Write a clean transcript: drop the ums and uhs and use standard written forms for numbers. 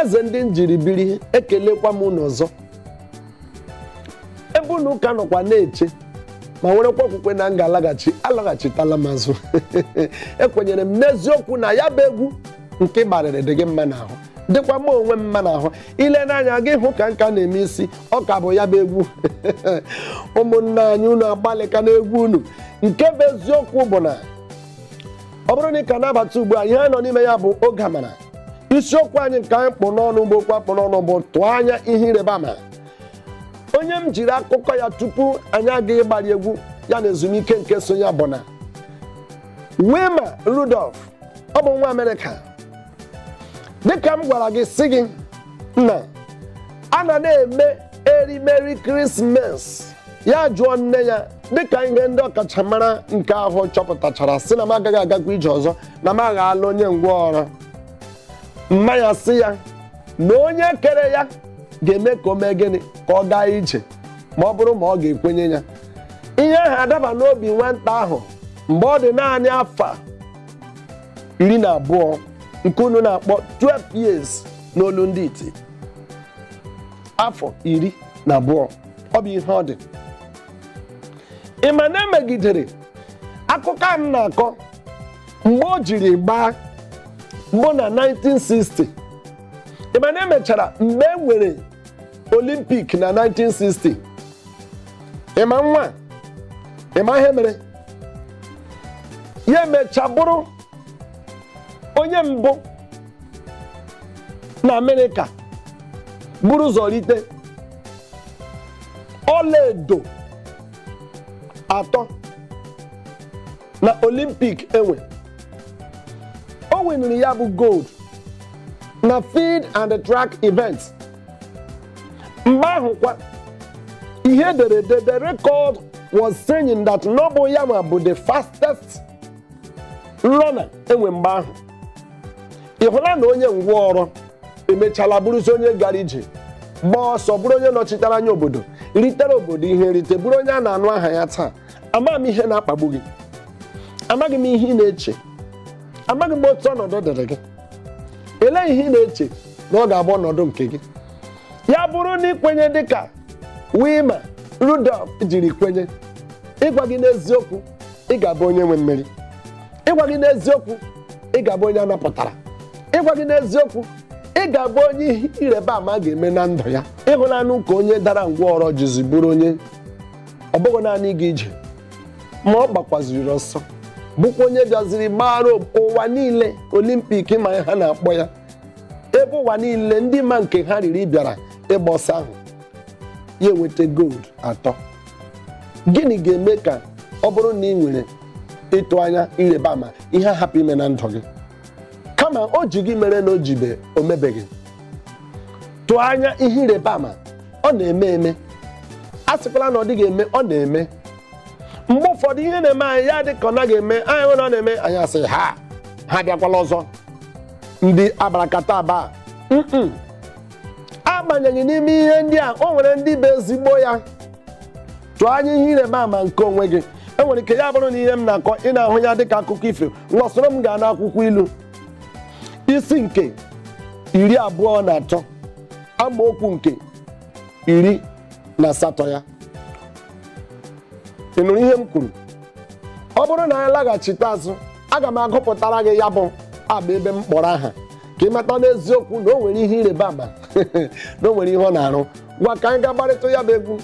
eze ndị njiribiri ekelekwa m n'ọzọ ebe unu ụka nọkwa na-eche ma werekwa okwukwe na nga alaghachitala m azụ ekwenyere m n'eziokwu na ya bụ egwu nke gbarịrị dị gị mma n'ahụ dịkwa m onwe m mma n'ahụ ile n'anya gị hụ ka nka na-eme isi ọ ka bụ ya bụ egwu ụmụnna anyị unu agbalịka n'egwu unu nke bụ eziokwu bụ na ọ bụrụ na ị ka nabata ugbu a ihe anyị nọ n'ime ya bụ oge amara isiokwu anyị nke anyị kpụ n'ọnụ bụ okwu akpụ n'ọnụ bụ tụọ anya ihe ịrịba ama onye m jiri akụkọ ya tupu anyị agaghị ịgbara egwu ya na ezumike nke so ya bụ na Wilma Rudolph ọ bụ nwa Amerịka dịka m gwara gị sị gị na a na-eme erimeri Krismas ya jụọ nne ya dịka ihe ndị ọkachamara nke ahụ chọpụtachara sị na m agaghị agakwa ije ọzọ na m aghala onye ngwaọrụ mma ya sị ya na onye kere ya ga-eme ka o mee gịnị ka ọ gaa ije ma ọ bụrụ ma ọ ga-ekwenye ya ihe ahụ adaba n'obi nwata ahụ mgbe ọ dị naanị afọ 12 nke unu na-akpọ 12 years n'olu ndị iti afọ 12 ọ bụ ihe ọ dị ị ma na emegidere akụkọ a m na-akọ mgbe o jiri gbaa mbụ na 1960 ị ma na emechara mgbe e nwere Olympic na 1960 ị ma nwa ị ma ihe mere ya emecha bụrụ onye mbụ na Amerịka buru ụzọ rite ọlaedo 3 na Olympic enwe o winiri ya bụ gold na field and track event mgbe ahụ kwa ihe ederede the record was saying that Noble Yama bụ the fastest runner enwe mgbe ahụ ị hụla na onye ngwaọrụ emechala bụrụzi onye gara ije gbaa ọsọ bụrụ onye nọchitere anya obodo ritere obodo ihe nrite bụrụ onye a na-anụ aha ya taa amaghị m ihe na-akpagbu gị amaghị m ihe ị na-eche amaghị m otu ọnọdụ dịrị gị elee ihe ị na-eche na ọ ga-abụ ọnọdụ nke gị ya bụrụ na ikwenye dịka Wilma Rudolph jiri kwenye ịgwa gị n'eziokwu ị ga-abụ onye nwe mmeri ịgwa gị n'eziokwu ị ga-abụ onye anapụtara ịgwa gị n'eziokwu ị ga-abụ onye ihe ịrịba ama ga-eme na ndụ ya ịhụnanụ ka onye dara ngwaọrụ jizi bụrụ onye ọ bụghị naanị ịga ije ma ọ gbakwaziri ọsọ bụkwa onye bịaziri gbara ụwa niile Olimpik ma ha na-akpọ ya ebe ụwa niile ndị ma nke ha riri bịara ịgba ọsọ ahụ ya enweta gold 3 gịnị ga-eme ka ọ bụrụ na ị nwere ịtụ anya ịrịba ama ihe hapụ ime na ndụ gị kama o ji gị mere na o jibe o mebeghị tụọ anya ihe ịrịba ama ọ na-eme eme a sịkwala na ọ dịghị eme ọ na-eme mgbe ụfọdụ ihe na-eme anyị ya dị ka ọ naghị eme anyị nwere ọ na-eme anyị asị ha bịakwala ọzọ ndị abarakata aba agbanyeghị n'ime ihe ndị a o nwere ndị bụ ezigbo ya tụọ anya ihe ịrịba ama nke onwe gị enwere ike ya bụrụ na ihe m na-akọ ị na-ahụ ya dịka akụkọ ifo nọsoro m gaa n'akwụkwọ ilu isi nke 23 amaokwu nke 18 ya ị nụrụ ihe m kwuru ọ bụrụ na anyị laghachite azụ aga m agụpụtara gị ya bụ abụ ebe m kpọrọ aha ka ị mata n'eziokwu na o nwere ihe ịrịba ama na o nwere ihe ọ na-arụ gwa ka anyị ga gbarịta ya bụ egwu